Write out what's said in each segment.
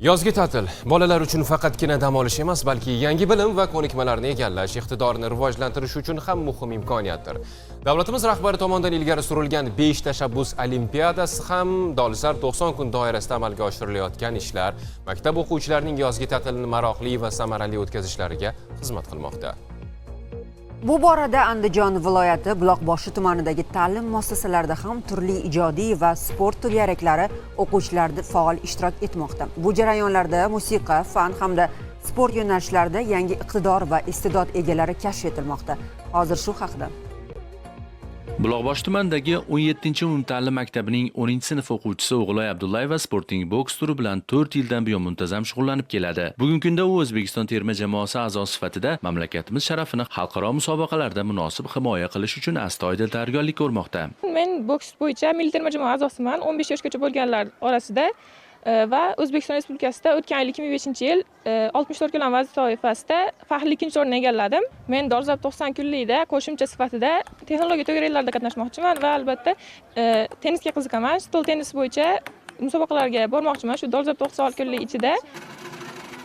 Yozgi ta'til bolalar uchun faqatgina dam olish emas, balki yangi bilim va ko'nikmalarni egallash, iqtidorini rivojlantirish uchun ham muhim imkoniyatdir. Davlatimiz rahbari tomonidan ilgari surilgan 5 tashabbus olimpiadasi ham dolzarb 90 kun doirasida amalga oshirilayotgan ishlar maktab o'quvchilarining yozgi ta'tilini maroqli va samarali o'tkazishlariga xizmat qilmoqda. Bu borada Andijon viloyati Buloqboshi tumanidagi ta'lim muassasalarida ham turli ijodiy va sport to'garaklari o'quvchilarda faol ishtirok etmoqda. Bu jarayonlarda musiqa, fan hamda sport yo'nalishlarida yangi iqtidor va iste'dod egalari kashf etilmoqda. Hozir shu haqida. Buloqboshi tumanidagi 17-umumta'lim maktabining 10-sinf o'quvchisi O'g'loy Abdullayeva sportning boks turi bilan 4 yildan buyon muntazam shug'ullanib keladi. Bugungi kunda u O'zbekiston terma jamoasi a'zosi sifatida mamlakatimiz sharafini xalqaro musobaqalarda munosib himoya qilish uchun astoydil tayyorgarlik ko'rmoqda. Men boks bo'yicha milliy terma jamoa a'zosiman. 15 yoshgacha bo'lganlar orasida va O'zbekiston Respublikasida o'tgan yil 2005-yil 64 kg vazn toifasida faxrli ikkinchi o'rinni egalladim. Men dolzarb 90 kunlikda qo'shimcha sifatida texnologiya to'garaklarida qatnashmoqchiman va albatta tennisga qiziqaman. Stol tennisi bo'yicha musobaqalarga bormoqchiman. Shu dolzarb 90 kunlik ichida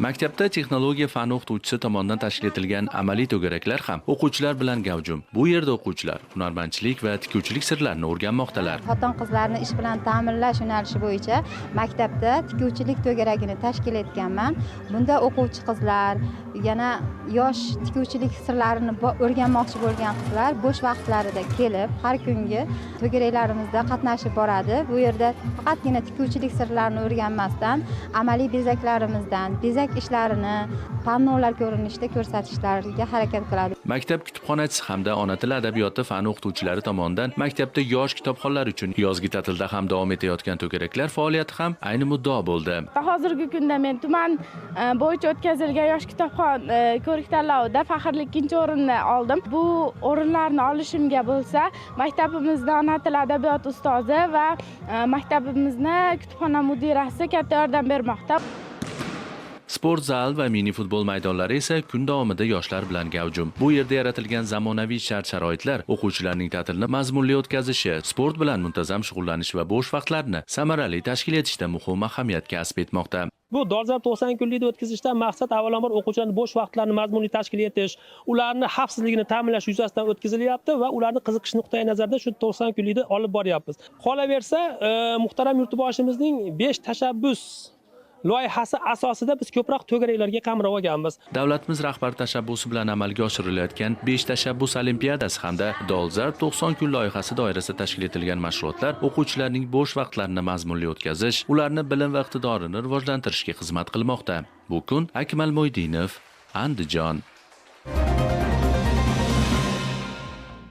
Maktabda texnologiya fani o'qituvchisi tomonidan tashkil etilgan amaliy to'garaklar ham o'quvchilar bilan gavjum. Bu yerda o'quvchilar hunarmandchilik va tikuvchilik sirlarini o'rganmoqdalar. Xotin-qizlarni ish bilan ta'minlash yo'nalishi bo'yicha maktabda tikuvchilik to'garagini tashkil etganman. Bunda o'quvchi qizlar, yana yosh tikuvchilik sirlarini o'rganmoqchi bo'lgan qizlar bo'sh vaqtlarida kelib, har kungi to'garaklarimizda qatnashib boradi. Bu yerda faqatgina tikuvchilik sirlarini o'rganmasdan, amaliy bezaklarimizdan, bezak ishlarini pannolar ko'rinishida ko'rsatishlariga harakat qiladi. Maktab kutubxonachisi hamda ona tili adabiyoti fani o'qituvchilari tomonidan maktabda yosh kitobxonlar uchun yozgi ta'tilda ham davom etayotgan to'garaklar faoliyati ham ayni muddao bo'ldi. Hozirgi kunda men tuman bo'yicha o'tkazilgan yosh kitobxon ko'rik-tanlovida faxrli ikkinchi o'rinni oldim. Bu o'rinlarni olishimga bo'lsa, maktabimizda ona tili adabiyot ustozi va maktabimizni kutubxona mudirasi katta yordam bermoqda. Sport zal va mini futbol maydonlari esa kun davomida yoshlar bilan gavjum. Bu yerda yaratilgan zamonaviy shart-sharoitlar o'quvchilarning ta'tilni mazmunli o'tkazishi, sport bilan muntazam shug'ullanish va bo'sh vaqtlarni samarali tashkil etishda muhim ahamiyat kasb etmoqda. Bu dolzarb 90 kunlikda o'tkazishdan maqsad avvalambor o'quvchilarning bo'sh vaqtlarini mazmunli tashkil etish, ularni xavfsizligini ta'minlash yuzasidan o'tkazilyapti va ularni qiziqish nuqtai nazaridan shu 90 kunlikda olib boryapmiz. Qolaversa, muhtaram yurtboshimizning 5 tashabbus loyihasi asosida biz ko'proq to'garaklarga qamrab olganmiz. Davlatimiz rahbari tashabbusi bilan amalga oshirilayotgan 5 tashabbus olimpiadasi hamda dolzarb 90 kun loyihasi doirasida tashkil etilgan mashg'ulotlar o'quvchilarning bo'sh vaqtlarini mazmunli o'tkazish, ularni bilim va iqtidorini rivojlantirishga xizmat qilmoqda. Bu kun Akmal Mo'ydinov, Andijon.